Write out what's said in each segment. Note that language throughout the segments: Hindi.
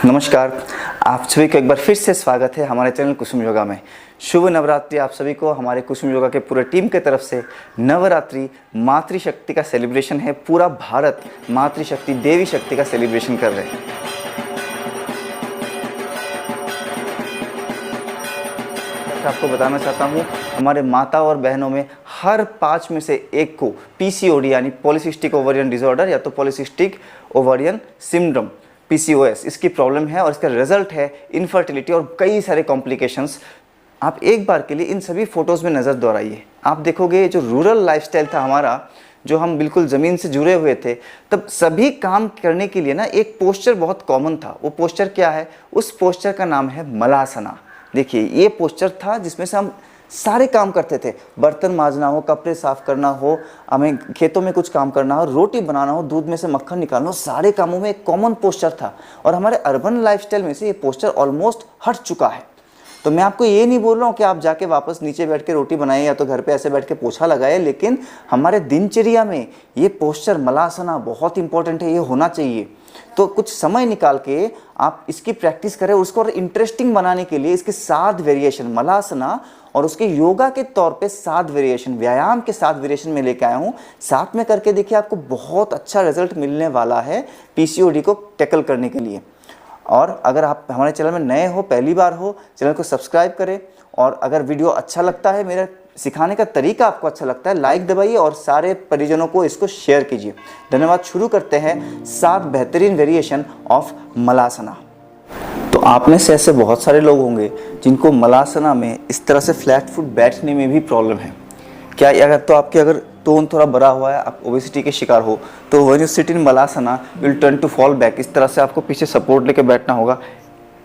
नमस्कार, आप सभी को एक बार फिर से स्वागत है हमारे चैनल कुसुम योगा में। शुभ नवरात्रि आप सभी को। हमारे कुसुम योगा के पूरे टीम के तरफ से नवरात्रि मातृशक्ति का सेलिब्रेशन है। पूरा भारत मातृशक्ति देवी शक्ति का सेलिब्रेशन कर रहे हैं। आपको बताना चाहता हूँ, हमारे माता और बहनों में हर 5 में से एक को पीसीओडी यानी पॉलीसिस्टिक ओवरियन डिसऑर्डर या तो पॉलीसिस्टिक ओवरियन सिंड्रोम PCOS इसकी प्रॉब्लम है और इसका रिजल्ट है इनफर्टिलिटी और कई सारे कॉम्प्लिकेशंस। आप एक बार के लिए इन सभी फोटोज़ में नज़र दौड़ाइए। आप देखोगे जो रूरल लाइफस्टाइल था हमारा, जो हम बिल्कुल ज़मीन से जुड़े हुए थे, तब सभी काम करने के लिए ना एक पोस्चर बहुत कॉमन था। वो पोस्चर क्या है? उस पोस्चर का नाम है मलासना। देखिए, ये पोस्चर था जिसमें से हम सारे काम करते थे। बर्तन माजना हो, कपड़े साफ करना हो, हमें खेतों में कुछ काम करना हो, रोटी बनाना हो, दूध में से मक्खन निकालना हो, सारे कामों में एक कॉमन पोस्चर था। और हमारे अर्बन लाइफस्टाइल में से ये पोस्चर ऑलमोस्ट हट चुका है। तो मैं आपको ये नहीं बोल रहा हूँ कि आप जाके वापस नीचे बैठ के रोटी बनाएं या तो घर पे ऐसे बैठ के पोछा लगाएं, लेकिन हमारे दिनचर्या में ये पोस्चर मलासना बहुत इंपॉर्टेंट है, ये होना चाहिए। तो कुछ समय निकाल के आप इसकी प्रैक्टिस करें। उसको और इंटरेस्टिंग बनाने के लिए इसके 7 वेरिएशन मलासना और उसके योगा के तौर पे 7 वेरिएशन, व्यायाम के 7 वेरिएशन में लेके आया हूँ। साथ में करके देखिए, आपको बहुत अच्छा रिजल्ट मिलने वाला है पीसीओडी को टैकल करने के लिए। और अगर आप हमारे चैनल में नए हो, पहली बार हो, चैनल को सब्सक्राइब करें। और अगर वीडियो अच्छा लगता है, मेरा सिखाने का तरीका आपको अच्छा लगता है, लाइक दबाइए और सारे परिजनों को इसको शेयर कीजिए। धन्यवाद। शुरू करते हैं 7 बेहतरीन वेरिएशन ऑफ मलासना। तो आप में से ऐसे बहुत सारे लोग होंगे जिनको मलासना में इस तरह से फ्लैट फुट बैठने में भी प्रॉब्लम है। क्या अगर तो आपके अगर टोन थोड़ा बड़ा हुआ है, आप ओबेसिटी के शिकार हो, तो when you sit in Malasana you will turn to fall back. इस तरह से आपको पीछे सपोर्ट लेके बैठना होगा।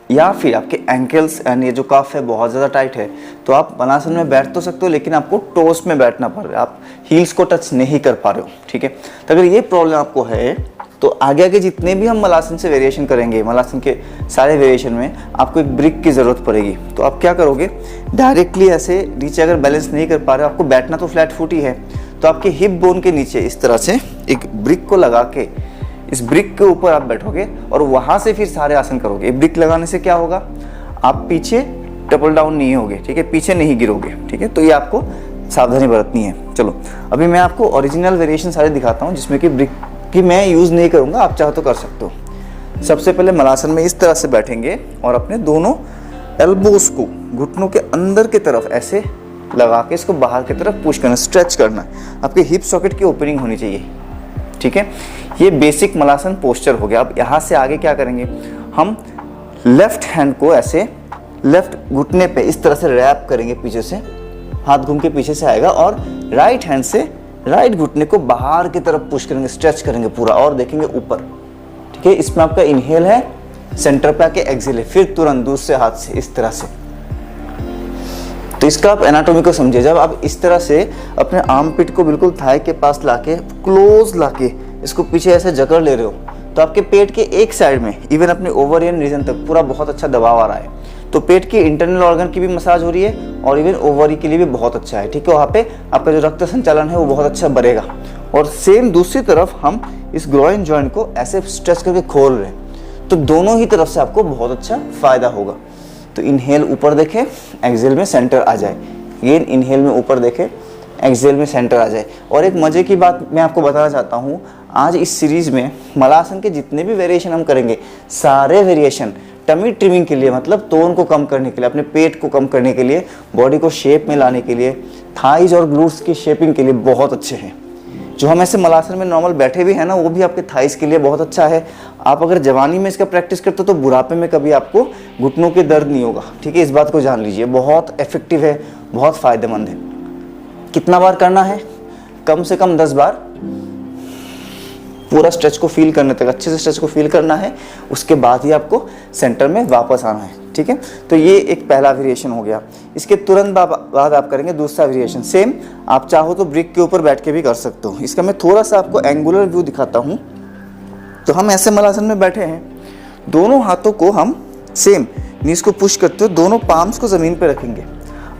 या फिर आपके एंकल्स एंड ये जो कफ है बहुत ज़्यादा टाइट है, तो आप मलासन में बैठ तो सकते हो, लेकिन आपको टोस में बैठना पड़ रहा है, आप हील्स को टच नहीं कर पा रहे हो। ठीक है, तो अगर ये प्रॉब्लम आपको है तो आगे आगे जितने भी हम मलासन से वेरिएशन करेंगे, मलासन के सारे वेरिएशन में आपको एक ब्रिक की ज़रूरत पड़ेगी। तो आप क्या करोगे, डायरेक्टली ऐसे नीचे अगर बैलेंस नहीं कर पा रहे हो, आपको बैठना तो फ्लैट फुट ही है, तो आपके हिप बोन के नीचे इस तरह से एक ब्रिक को लगा के इस ब्रिक के ऊपर आप बैठोगे और वहाँ से फिर सारे आसन करोगे। ब्रिक लगाने से क्या होगा, आप पीछे टपल डाउन नहीं होगे। ठीक है, पीछे नहीं गिरोगे। ठीक है, तो ये आपको सावधानी बरतनी है। चलो, अभी मैं आपको ओरिजिनल वेरिएशन सारे दिखाता हूँ जिसमें कि ब्रिक की मैं यूज़ नहीं करूँगा, आप चाहो तो कर सकते हो। सबसे पहले मलासन में इस तरह से बैठेंगे और अपने दोनों एल्बोस को घुटनों के अंदर की तरफ ऐसे लगा के इसको बाहर की तरफ पुश करना, स्ट्रेच करना। आपके हिप सॉकेट की ओपनिंग होनी चाहिए। ठीक है, ये बेसिक मलासन पोस्चर हो गया। अब यहाँ से आगे क्या करेंगे, हम लेफ्ट हैंड को ऐसे लेफ्ट घुटने पे इस तरह से रैप करेंगे, पीछे से हाथ घूम के पीछे से आएगा, और राइट हैंड से राइट घुटने को बाहर की तरफ पुश करेंगे, स्ट्रेच करेंगे पूरा, और देखेंगे ऊपर। ठीक है, इसमें आपका इनहेल है, सेंटर पे आके एक्सहेल है, फिर तुरंत दूसरे हाथ से इस तरह से। तो इसका आप एनाटॉमी को समझिए। जब आप इस तरह से अपने आर्म पिट को बिल्कुल थाई के पास लाके क्लोज लाके इसको पीछे ऐसे जकड़ ले रहे हो, तो आपके पेट के एक साइड में इवन अपने ओवरियन रीजन तक पूरा बहुत अच्छा दबाव आ रहा है। तो पेट के इंटरनल ऑर्गन की भी मसाज हो रही है और इवन ओवरी के लिए भी बहुत अच्छा है। ठीक है, वहाँ पे आपका जो रक्त संचालन है वो बहुत अच्छा बढ़ेगा। और सेम दूसरी तरफ हम इस ग्रोइन जॉइंट को ऐसे स्ट्रेच करके खोल रहे हैं, तो दोनों ही तरफ से आपको बहुत अच्छा फायदा होगा। तो इनहेल ऊपर देखें, एक्सहेल में सेंटर आ जाए। ये इनहेल में ऊपर देखें, एक्सहेल में सेंटर आ जाए। और एक मजे की बात मैं आपको बताना चाहता हूँ, आज इस सीरीज में मलासन के जितने भी वेरिएशन हम करेंगे, सारे वेरिएशन टमी ट्रिमिंग के लिए, मतलब तोन को कम करने के लिए, अपने पेट को कम करने के लिए, बॉडी को शेप में लाने के लिए, थाइज और ग्लूट्स की शेपिंग के लिए बहुत अच्छे हैं। जो हम ऐसे मलासन में नॉर्मल बैठे भी हैं ना, वो भी आपके थाइस के लिए बहुत अच्छा है। आप अगर जवानी में इसका प्रैक्टिस करते हो तो बुढ़ापे में कभी आपको घुटनों के दर्द नहीं होगा। ठीक है, इस बात को जान लीजिए, बहुत इफेक्टिव है, बहुत फायदेमंद है। कितना बार करना है, कम से कम 10 बार। पूरा स्ट्रेच को फील करने तक, अच्छे से स्ट्रेच को फील करना है, उसके बाद ही आपको सेंटर में वापस आना है। ठीक है, तो ये एक पहला वेरिएशन हो गया। इसके तुरंत बाद आप करेंगे दूसरा वेरिएशन। सेम आप चाहो तो ब्रिक के ऊपर बैठ के भी कर सकते हो। इसका मैं थोड़ा सा आपको एंगुलर व्यू दिखाता हूँ। तो हम ऐसे मलासन में बैठे हैं, दोनों हाथों को हम सेम नीज को पुश करते हुए दोनों पाम्स को जमीन पे रखेंगे।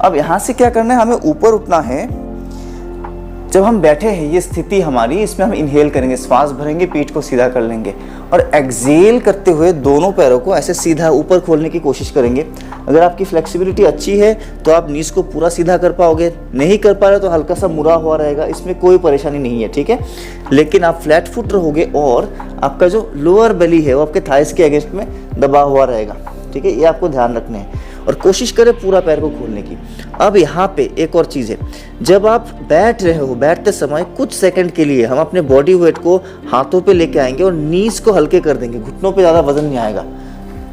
अब यहाँ से क्या करना है, हमें ऊपर उठना है जब हम बैठे हैं, ये स्थिति हमारी, इसमें हम इनहेल करेंगे, श्वास भरेंगे, पीठ को सीधा कर लेंगे और एक्सहेल करते हुए दोनों पैरों को ऐसे सीधा ऊपर खोलने की कोशिश करेंगे। अगर आपकी फ्लेक्सिबिलिटी अच्छी है तो आप नीज को पूरा सीधा कर पाओगे, नहीं कर पा रहे तो हल्का सा मुड़ा हुआ रहेगा, इसमें कोई परेशानी नहीं है, ठीक है। लेकिन आप फ्लैट फुट रहोगे और आपका जो लोअर बेली है वो आपके थाइस के अगेंस्ट में दबा हुआ रहेगा, ठीक है। ये आपको ध्यान रखना है और कोशिश करें पूरा पैर को खोलने की। अब यहाँ पे एक और चीज़ है, जब आप बैठ रहे हो, बैठते समय कुछ सेकंड के लिए हम अपने बॉडी वेट को हाथों पे लेके आएंगे और नीज को हल्के कर देंगे, घुटनों पे ज़्यादा वजन नहीं आएगा।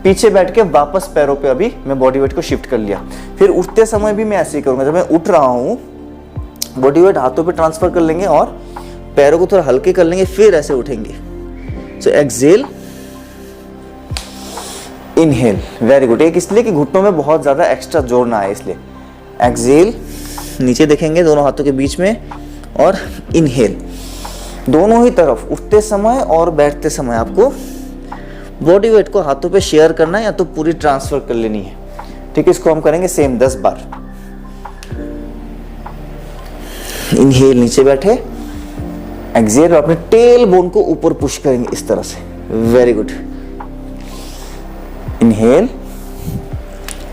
पीछे बैठ के वापस पैरों पे अभी मैं बॉडी वेट को शिफ्ट कर लिया। फिर उठते समय भी मैं ऐसे ही करूँगा, जब मैं उठ रहा हूँ बॉडी वेट हाथों पे ट्रांसफर कर लेंगे और पैरों को थोड़ा हल्के कर लेंगे, फिर ऐसे उठेंगे। सो एक्सहेल, इनहेल, वेरी गुड। एक इसलिए कि घुटनों में बहुत ज़्यादा एक्स्ट्रा जोर ना आए, इसलिए एक्सहेल, नीचे देखेंगे दोनों हाथों के बीच में, और इनहेल। दोनों ही तरफ उठते समय और बैठते समय आपको बॉडी वेट को हाथों पे शेयर करना है या तो पूरी ट्रांसफर कर लेनी है, ठीक है। इसको हम करेंगे सेम 10 बार। इनहेल, नीचे बैठे, एक्सहेल, और अपने टेल बोन को ऊपर पुश करेंगे इस तरह से, वेरी गुड। Inhale,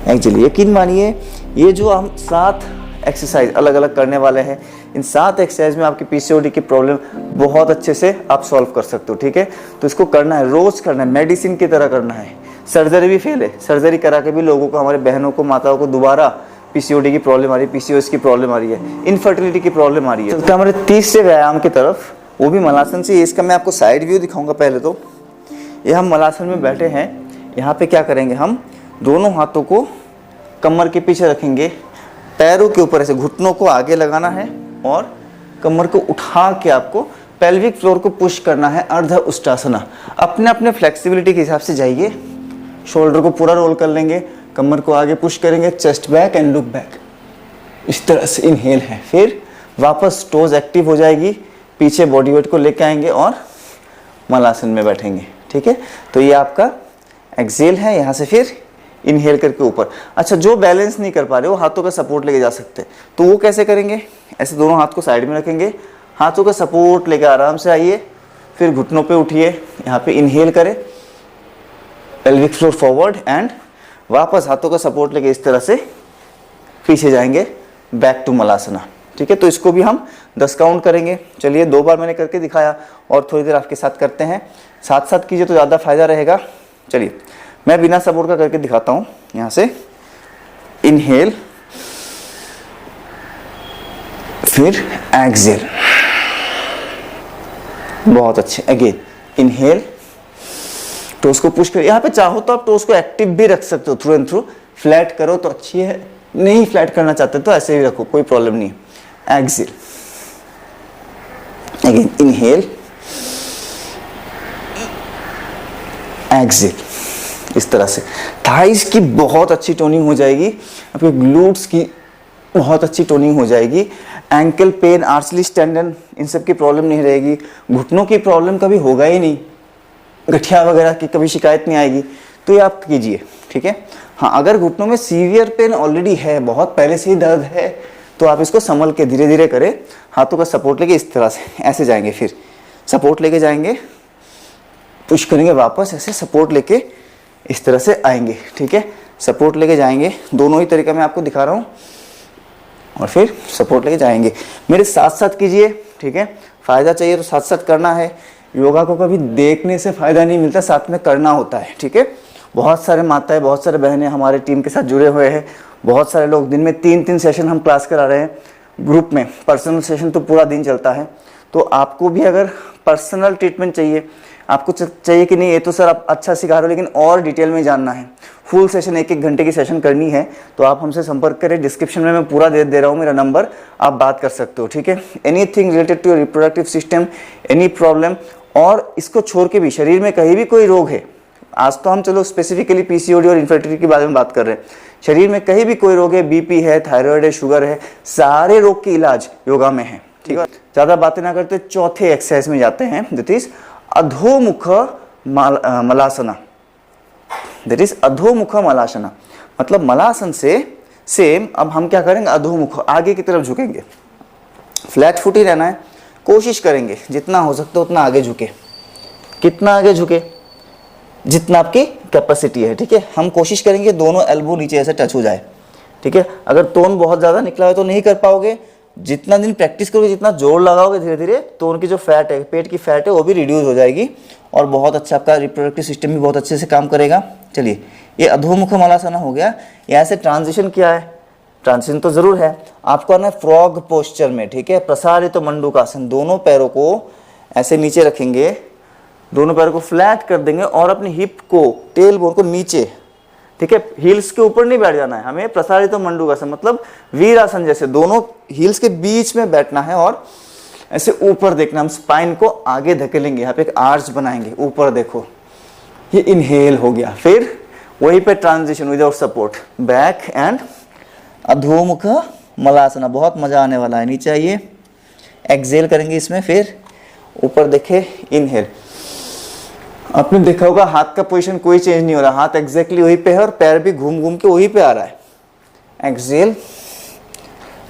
exhale. यकीन मानिए ये जो हम 7 एक्सरसाइज अलग अलग करने वाले हैं, इन 7 एक्सरसाइज में आपकी पीसीओडी की प्रॉब्लम बहुत अच्छे से आप सॉल्व कर सकते हो, ठीक है। तो इसको करना है, रोज करना है, मेडिसिन की तरह करना है। सर्जरी भी फेल है, सर्जरी करा के भी लोगों को, हमारे बहनों को, माताओं को दोबारा पीसीओडी की प्रॉब्लम आ रही है, पीसीओएस की प्रॉब्लम आ रही है, इनफर्टिलिटी की प्रॉब्लम आ रही है। तो हमारे तीसरे व्यायाम की तरफ, वो भी मलासन से। इसका मैं आपको साइड व्यू दिखाऊंगा। पहले तो ये हम मलासन में बैठे हैं, यहाँ पे क्या करेंगे, हम दोनों हाथों को कमर के पीछे रखेंगे, पैरों के ऊपर ऐसे घुटनों को आगे लगाना है और कमर को उठा के आपको पेल्विक फ्लोर को पुश करना है, अर्ध उष्टासना। अपने अपने फ्लेक्सिबिलिटी के हिसाब से जाइए, शोल्डर को पूरा रोल कर लेंगे, कमर को आगे पुश करेंगे, chest back and look back, इस तरह से इनहेल है। फिर वापस टोज एक्टिव हो जाएगी, पीछे बॉडी वेट को लेके आएंगे और मलासन में बैठेंगे, ठीक है। तो ये आपका एक्सहेल है, यहाँ से फिर इनहेल करके ऊपर। अच्छा, जो बैलेंस नहीं कर पा रहे वो हाथों का सपोर्ट लेके जा सकते हैं, तो वो कैसे करेंगे, ऐसे दोनों हाथ को साइड में रखेंगे, हाथों का सपोर्ट लेके आराम से आइए, फिर घुटनों पे उठिए, यहाँ पे इनहेल करें, पेल्विक फ्लोर फॉरवर्ड, एंड वापस हाथों का सपोर्ट लेके इस तरह से पीछे जाएंगे, बैक टू मलासना, ठीक है। तो इसको भी हम 10 काउंट करेंगे। चलिए, 2 बार मैंने करके दिखाया और थोड़ी देर आपके साथ करते हैं, साथ साथ कीजिए तो ज़्यादा फायदा रहेगा। चलिए, मैं बिना सपोर्ट का करके दिखाता हूँ। यहाँ से इनहेल, फिर एक्सहेल, बहुत अच्छे। अगेन इनहेल, टोस को पुश करिए। यहाँ पे चाहो तो आप टोस को एक्टिव भी रख सकते हो, थ्रू एंड थ्रू। फ्लैट करो तो अच्छी है, नहीं फ्लैट करना चाहते तो ऐसे ही रखो, कोई प्रॉब्लम नहीं है। एक्सहेल, अगेन इनहेल, एक्सहेल, इस तरह से। थाइस की बहुत अच्छी टोनिंग हो जाएगी, आपके ग्लूट्स की बहुत अच्छी टोनिंग हो जाएगी, एंकल पेन, आर्चलीस टेंडन, इन सब की प्रॉब्लम नहीं रहेगी, घुटनों की प्रॉब्लम कभी होगा ही नहीं, गठिया वगैरह की कभी शिकायत नहीं आएगी। तो ये आप कीजिए, ठीक है। हाँ, अगर घुटनों में सीवियर पेन ऑलरेडी है, बहुत पहले से ही दर्द है, तो आप इसको संभल के धीरे धीरे करें, हाथों का सपोर्ट लेके इस तरह से ऐसे जाएंगे, फिर सपोर्ट लेके जाएंगे, पुश करेंगे, वापस ऐसे सपोर्ट लेके इस तरह से आएंगे, ठीक है। सपोर्ट लेके जाएंगे, दोनों ही तरीका मैं आपको दिखा रहा हूँ, और फिर सपोर्ट लेके जाएंगे। मेरे साथ साथ कीजिए, ठीक है। फ़ायदा चाहिए तो साथ साथ करना है। योगा को कभी देखने से फ़ायदा नहीं मिलता, साथ में करना होता है, ठीक है। बहुत सारे माताएं, बहुत सारे बहनें हमारे टीम के साथ जुड़े हुए हैं, बहुत सारे लोग, दिन में 3-3 सेशन हम क्लास करा रहे हैं ग्रुप में, पर्सनल सेशन तो पूरा दिन चलता है। तो आपको भी अगर पर्सनल ट्रीटमेंट चाहिए, आपको चाहिए कि नहीं ये तो सर आप अच्छा सिखा रहे हो लेकिन और डिटेल में जानना है, फुल सेशन 1-1 घंटे की सेशन करनी है, तो आप हमसे संपर्क करें। डिस्क्रिप्शन में मैं पूरा दे रहा हूँ मेरा नंबर, आप बात कर सकते हो, ठीक है। Anything related to reproductive system, any problem, और इसको छोड़ के भी शरीर में कहीं भी कोई रोग है, आज तो हम चलो स्पेसिफिकली पीसीओडी और इनफर्टिलिटी के बारे में बात कर रहे हैं, शरीर में कहीं भी कोई रोग है, बीपी है, थायराइड है, शुगर है, सारे रोग की इलाज योगा में है, ठीक है। ज़्यादा बातें ना करते, चौथे एक्सरसाइज में जाते हैं, दैट इज अधोमुख मलासना। दैट इज अधोमुख मलासना, मतलब मलासन से सेम अब हम क्या करेंगे, अधोमुख, आगे की तरफ झुकेंगे। फ्लैट फुट ही रहना है। कोशिश करेंगे जितना हो सकता है उतना आगे झुके। कितना आगे झुके? जितना आपकी कैपेसिटी है, ठीक है। हम कोशिश करेंगे दोनों एल्बो नीचे ऐसे टच हो जाए, ठीक है। अगर टोन बहुत ज़्यादा निकला है तो नहीं कर पाओगे। जितना दिन प्रैक्टिस करोगे, जितना जोर लगाओगे, धीरे धीरे टोन की जो फैट है, पेट की फैट है, वो भी रिड्यूस हो जाएगी और बहुत अच्छा आपका रिप्रोडक्टिव सिस्टम भी बहुत अच्छे से काम करेगा। चलिए, ये अधोमुख मलासना हो गया। यहाँ से ट्रांजिशन क्या है? ट्रांजिशन तो जरूर है। आपको आना है फ्रॉग पोस्चर में, ठीक है। प्रसारित मंडूकासन, दोनों पैरों को ऐसे नीचे रखेंगे, दोनों पैरों को फ्लैट कर देंगे और अपनी हिप को, टेल बोन को नीचे, ठीक है। हील्स के ऊपर नहीं बैठ जाना है हमें। प्रसारित मंडूकासन मतलब वीरासन जैसे दोनों हील्स के बीच में बैठना है और ऐसे ऊपर देखना। हम स्पाइन को आगे धकेलेंगे, यहाँ पे एक आर्च बनाएंगे, ऊपर देखो। ये इनहेल हो गया। फिर वहीं पे transition without support, back and Adhomukha Malasana. बहुत मजा आने वाला है। नीचे आइए, एक्सेल करेंगे इसमें। फिर ऊपर देखे, इनहेल। आपने देखा होगा हाथ का पोजीशन कोई चेंज नहीं हो रहा, हाथ एग्जैक्टली वहीं पे है और पैर भी घूम घूम के वहीं पे आ रहा है। एक्सेल।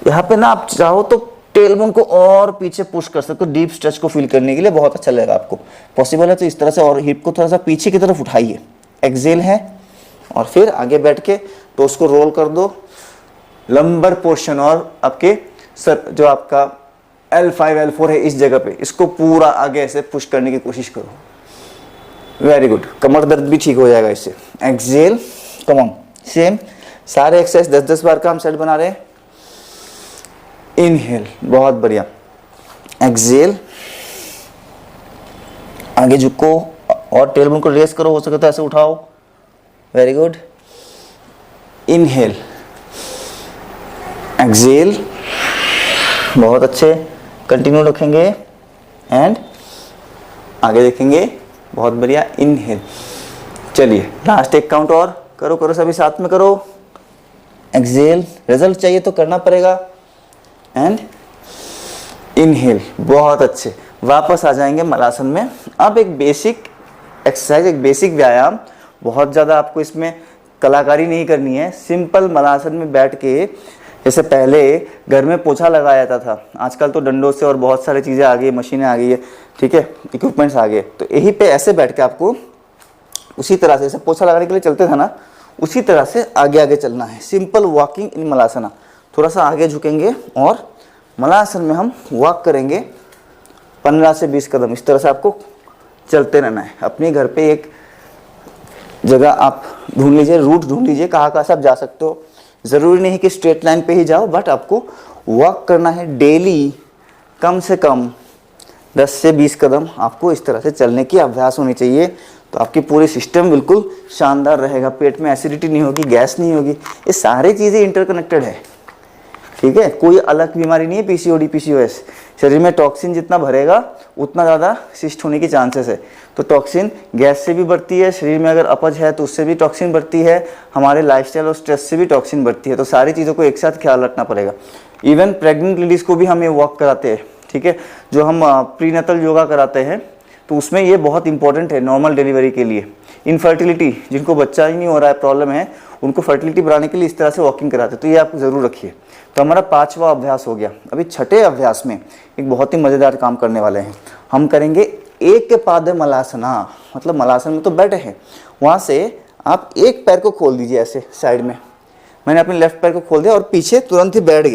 यहाँ पे ना आप चाहो तो टेलबोन को और पीछे पुश कर सकते हो, डीप स्ट्रेच को फील करने के लिए बहुत अच्छा लगेगा आपको। पॉसिबल है तो इस तरह से, और हिप को थोड़ा सा पीछे की तरफ उठाइए। एक्सेल है और फिर आगे बैठ के तो उसको रोल कर दो। लंबर पोर्शन और आपके सर जो आपका L5 L4 है इस जगह पे, इसको पूरा आगे ऐसे पुश करने की कोशिश करो। Very good. कमर दर्द भी ठीक हो जाएगा इससे। Excel, come on. सेम सारे एक्सरसाइज 10-10 बार का हम सेट बना रहे हैं। इनहेल, बहुत बढ़िया। एक्सेल, आगे झुको और टेलबोन को रेस करो, हो सके तो ऐसे उठाओ। Very good. इनहेल, एक्सेल, बहुत अच्छे। कंटिन्यू रखेंगे एंड आगे देखेंगे। बहुत बढ़िया। इनहेल। चलिए, लास्ट एक काउंट और करो, करो सभी साथ में करो। एक्सेल। रिजल्ट चाहिए तो करना पड़ेगा। एंड इनहेल, बहुत अच्छे। वापस आ जाएंगे मलासन में। अब एक बेसिक एक्सरसाइज, एक बेसिक व्यायाम, बहुत ज़्यादा आपको इसमें कलाकारी नहीं करनी है। सिंपल मलासन में बैठ के, जैसे पहले घर में पोछा लगाया जाता था, आजकल तो डंडों से और बहुत सारी चीज़ें आ गई, मशीनें आ गई है, ठीक है, इक्विपमेंट्स आ गए। तो यहीं पे ऐसे बैठ के आपको उसी तरह से, जैसे पोछा लगाने के लिए चलते थे ना, उसी तरह से आगे आगे चलना है। Simple walking in Malasana. थोड़ा सा आगे झुकेंगे और मलासन में हम वॉक करेंगे 15 से 20 कदम। इस तरह से आपको चलते रहना है। अपने घर पे एक जगह आप ढूंढ लीजिए, रूट ढूंढ लीजिए, कहाँ कहाँ से आप जा सकते हो। ज़रूरी नहीं कि स्ट्रेट लाइन पे ही जाओ, बट आपको वॉक करना है डेली। कम से कम 10 से 20 कदम आपको इस तरह से चलने की अभ्यास होनी चाहिए। तो आपकी पूरी सिस्टम बिल्कुल शानदार रहेगा। पेट में एसिडिटी नहीं होगी, गैस नहीं होगी। ये सारी चीज़ें इंटरकनेक्टेड है, ठीक है। कोई अलग बीमारी नहीं है पीसीओडी पीसीओएस। शरीर में टॉक्सिन जितना भरेगा उतना ज़्यादा सिस्ट होने की चांसेस है। तो टॉक्सिन गैस से भी बढ़ती है, शरीर में अगर अपच है तो उससे भी टॉक्सिन बढ़ती है, हमारे लाइफस्टाइल और स्ट्रेस से भी टॉक्सिन बढ़ती है। तो सारी चीज़ों को एक साथ ख्याल रखना पड़ेगा। इवन प्रेग्नेंट लेडीज़ को भी हम ये वॉक कराते हैं, ठीक है। जो हम प्रीनेटल योगा कराते हैं तो उसमें ये बहुत इंपॉर्टेंट है नॉर्मल डिलीवरी के लिए। इनफर्टिलिटी, जिनको बच्चा ही नहीं हो रहा है, प्रॉब्लम है, उनको फर्टिलिटी बढ़ाने के लिए इस तरह से वॉकिंग कराते हैं। तो ये आप जरूर रखिए। तो हमारा 5वां अभ्यास हो गया। अभी 6ठे अभ्यास में एक बहुत ही मज़ेदार काम करने वाले हैं। हम करेंगे एक पाद मलासना। मतलब मलासन में तो बैठे हैं, वहाँ से आप एक पैर को खोल दीजिए ऐसे साइड में। मैंने अपने लेफ्ट पैर को खोल दिया और पीछे तुरंत ही बैठ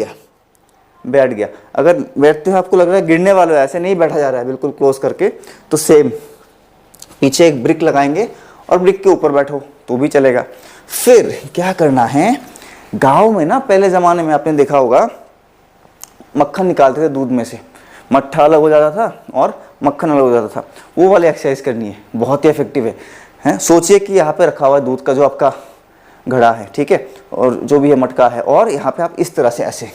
गया। अगर बैठते हुए आपको लग रहा है गिरने वाले, ऐसे नहीं बैठा जा रहा है, बिल्कुल क्लोज करके, तो सेम पीछे एक ब्रिक लगाएंगे और ब्रिक के ऊपर बैठो तो भी चलेगा। फिर क्या करना है, गाँव में ना पहले ज़माने में आपने देखा होगा मक्खन निकालते थे दूध में से, मट्ठा अलग हो जाता था और मक्खन अलग हो जाता था। वो वाली एक्सरसाइज करनी है, बहुत ही इफेक्टिव है। सोचिए कि यहाँ पे रखा हुआ है दूध का जो आपका घड़ा है, ठीक है, और जो भी है मटका है, और यहाँ पे आप इस तरह से ऐसे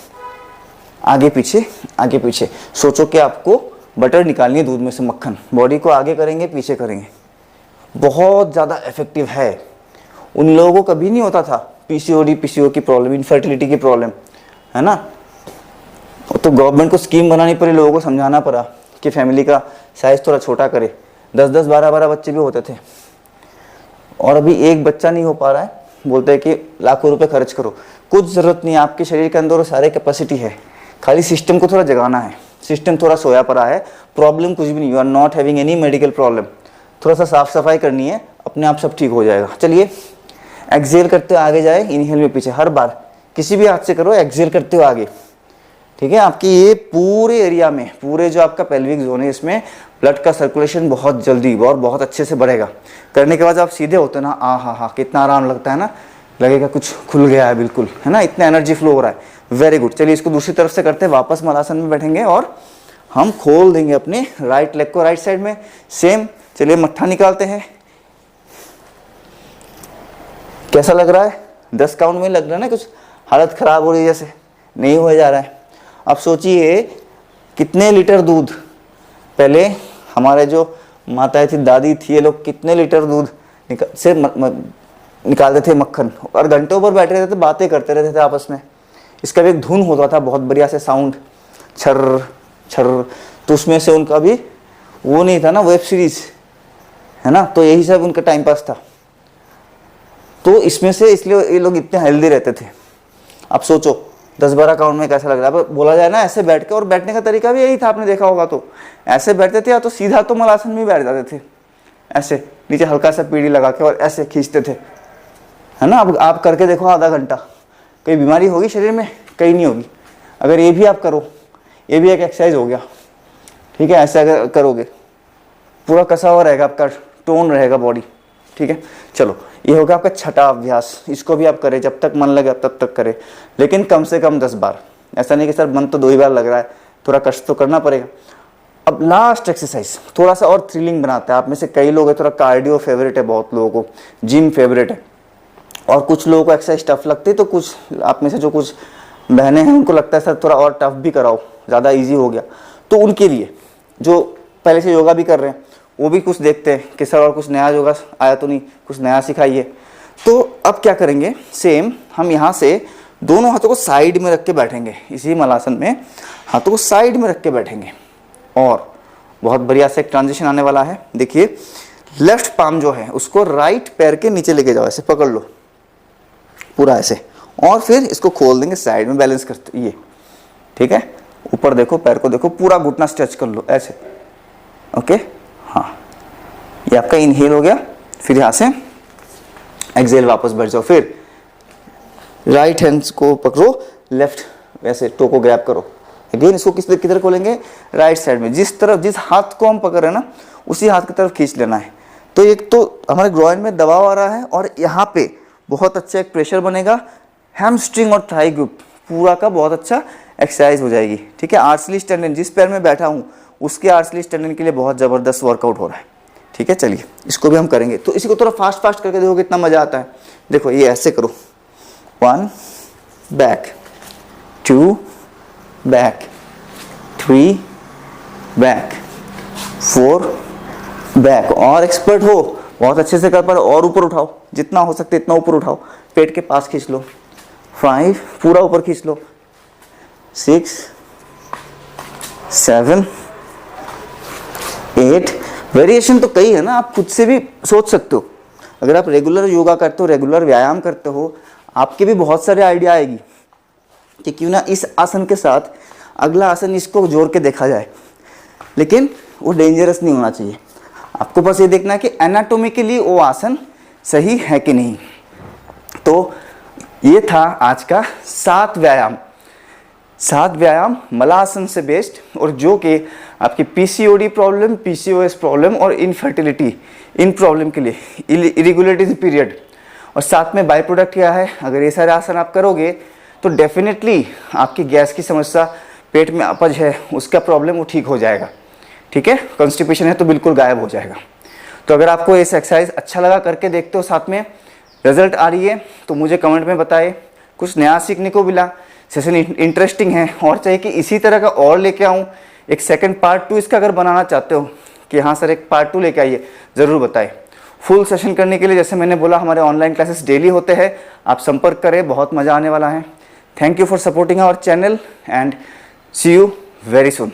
आगे पीछे सोचो कि आपको बटर निकालनी है दूध में से, मक्खन। बॉडी को आगे करेंगे, पीछे करेंगे। बहुत ज़्यादा इफेक्टिव है। उन लोगों को कभी नहीं होता था पीसीओडी पीसीओ की प्रॉब्लम, इनफर्टिलिटी की प्रॉब्लम, है ना। तो गवर्नमेंट को स्कीम बनानी पड़ी, लोगों को समझाना पड़ा कि फैमिली का साइज थोड़ा छोटा करे। 10-10, 12-12 बच्चे भी होते थे, और अभी एक बच्चा नहीं हो पा रहा है। बोलते हैं कि लाखों रुपए खर्च करो, कुछ ज़रूरत नहीं है। आपके शरीर के अंदर वो सारे कैपेसिटी है, खाली सिस्टम को थोड़ा जगाना है। सिस्टम थोड़ा सोया पड़ा है, प्रॉब्लम कुछ भी नहीं, you are not having any medical problem. थोड़ा सा साफ सफाई करनी है, अपने आप सब ठीक हो जाएगा। चलिए एक्सेल करते हुए आगे जाए, इनहेल में पीछे, हर बार किसी भी हाथ से करो, एक्सेल करते हुए आगे। ठीक है, आपकी ये पूरे एरिया में, पूरे जो आपका पेल्विक जोन है, इसमें ब्लड का सर्कुलेशन बहुत जल्दी और बहुत अच्छे से बढ़ेगा। करने के बाद आप सीधे होते ना, हा, कितना आराम लगता है ना, लगेगा कुछ खुल गया है बिल्कुल, है ना, इतना एनर्जी फ्लो हो रहा है। Very good. चलिए इसको दूसरी तरफ से करते हैं, वापस मलासन में बैठेंगे और हम खोल देंगे अपने राइट लेग को राइट साइड में, सेम। चलिए मट्ठा निकालते हैं। कैसा लग रहा है? 10 काउंट में लग रहा है ना कुछ हालत खराब हो रही है, जैसे नहीं हो जा रहा है। अब सोचिए कितने लीटर दूध, पहले हमारे जो माताएं थी, दादी थी, ये लोग कितने लीटर दूध निकालते थे मक्खन, और घंटों पर बैठे रहते थे, बातें करते रहते थे आपस में। इसका भी एक धुन होता था बहुत बढ़िया से साउंड, छर छर। तो उसमें से उनका भी वो नहीं था ना, वेब सीरीज, है ना, तो यही सब उनका टाइम पास था। तो इसमें से इसलिए ये लोग इतने हेल्दी रहते थे। अब सोचो 10-12 काउंट में कैसा लग रहा है। अब बोला जाए ना ऐसे बैठ के, और बैठने का तरीका भी यही था, आपने देखा होगा, तो ऐसे बैठते थे, या तो सीधा तो मलासन में बैठ जाते थे, ऐसे नीचे हल्का सा पीढ़ी लगा के और ऐसे खींचते थे, है ना। अब आप करके देखो आधा घंटा, कोई बीमारी होगी शरीर में? कहीं नहीं होगी। अगर ये भी आप करो, ये भी एक एक्सरसाइज हो गया, ठीक है। ऐसे अगर करोगे पूरा कसा हुआ रहेगा, आपका टोन रहेगा बॉडी, ठीक है। चलो ये होगा आपका छठा अभ्यास। इसको भी आप करें, जब तक मन लगे तब तक करें, लेकिन कम से कम 10 बार। ऐसा नहीं कि सर मन तो 2 ही बार लग रहा है, थोड़ा कष्ट तो करना पड़ेगा। अब लास्ट एक्सरसाइज थोड़ा सा और थ्रिलिंग बनाता है। आप में से कई लोग हैं थोड़ा कार्डियो फेवरेट है, बहुत लोगों को जिम फेवरेट है, और कुछ लोगों को एक्सरसाइज टफ लगती है। तो कुछ आप में से जो कुछ बहनें हैं उनको लगता है सर थोड़ा और टफ भी कराओ, ज़्यादा इजी हो गया। तो उनके लिए जो पहले से योगा भी कर रहे हैं, वो भी कुछ देखते हैं कि सर और कुछ नया योगा आया तो नहीं, कुछ नया सिखाइए। तो अब क्या करेंगे, सेम हम यहाँ से दोनों हाथों को साइड में रख के बैठेंगे। इसी मलासन में हाथों को साइड में रख के बैठेंगे, और बहुत बढ़िया से एक ट्रांजिशन आने वाला है। देखिए लेफ्ट पाम जो है उसको राइट पैर के नीचे लेके जाओ, ऐसे पकड़ लो पूरा ऐसे, और फिर इसको खोल देंगे साइड में बैलेंस करते, ये ठीक है। ऊपर देखो, पैर को देखो, पूरा घुटना स्ट्रेच कर लो ऐसे, ओके। हाँ, ये आपका इनहेल हो गया। फिर यहाँ से एक्सेल, वापस बैठ जाओ। फिर राइट हैंड्स को पकड़ो, लेफ्ट वैसे टो को ग्रैब करो। अगेन इसको किधर खोलेंगे? राइट साइड में। जिस तरफ, जिस हाथ को हम पकड़ रहे हैं ना, उसी हाथ की तरफ खींच लेना है। तो एक तो हमारे ग्रॉइन में दबाव आ रहा है, और यहाँ पे बहुत अच्छा एक प्रेशर बनेगा। हैमस्ट्रिंग और थाई ग्रुप पूरा का बहुत अच्छा एक्सरसाइज हो जाएगी, ठीक है। आर्सलीज टेंडन, जिस पैर में बैठा हूँ उसके आर्सलीज टेंडन के लिए बहुत ज़बरदस्त वर्कआउट हो रहा है, ठीक है। चलिए इसको भी हम करेंगे। तो इसी को थोड़ा फास्ट करके देखो कितना मज़ा आता है। देखो ये ऐसे करो, 1 बैक, 2 बैक, 3 बैक, 4 बैक। और एक्सपर्ट हो, बहुत अच्छे से कर पा रहे हो, और ऊपर उठाओ, जितना हो सकते इतना ऊपर उठाओ, पेट के पास खींच लो। 5 पूरा ऊपर खींच लो। 6 7 8। वेरिएशन तो कई है ना, आप खुद से भी सोच सकते हो। अगर आप रेगुलर योगा करते हो, रेगुलर व्यायाम करते हो, आपके भी बहुत सारे आइडिया आएगी कि क्यों ना इस आसन के साथ अगला आसन इसको जोड़ के देखा जाए। लेकिन वो डेंजरस नहीं होना चाहिए। आपको बस ये देखना है कि एनाटोमिकली वो आसन सही है कि नहीं। तो ये था आज का 7 व्यायाम मलासन से बेस्ड, और जो कि आपकी पीसीओडी प्रॉब्लम, पीसीओएस प्रॉब्लम और इनफर्टिलिटी, इन प्रॉब्लम के लिए, इरेगुलरिटीज पीरियड, और साथ में बाय प्रोडक्ट क्या है, अगर ये सारे आसन आप करोगे तो डेफिनेटली आपकी गैस की समस्या, पेट में अपच है उसका प्रॉब्लम वो ठीक हो जाएगा, ठीक है। कॉन्स्टिपेशन है तो बिल्कुल गायब हो जाएगा। तो अगर आपको इस एक्सरसाइज अच्छा लगा, करके देखते हो, साथ में रिजल्ट आ रही है, तो मुझे कमेंट में बताए। कुछ नया सीखने को मिला, सेशन इंटरेस्टिंग है, और चाहिए कि इसी तरह का और लेके आऊँ, एक सेकंड पार्ट 2 इसका अगर बनाना चाहते हो कि हाँ सर एक पार्ट 2 लेके आइए, ज़रूर बताएं। फुल सेशन करने के लिए जैसे मैंने बोला हमारे ऑनलाइन क्लासेस डेली होते हैं, आप संपर्क करें, बहुत मज़ा आने वाला है। Thank you for supporting our channel and see you very soon.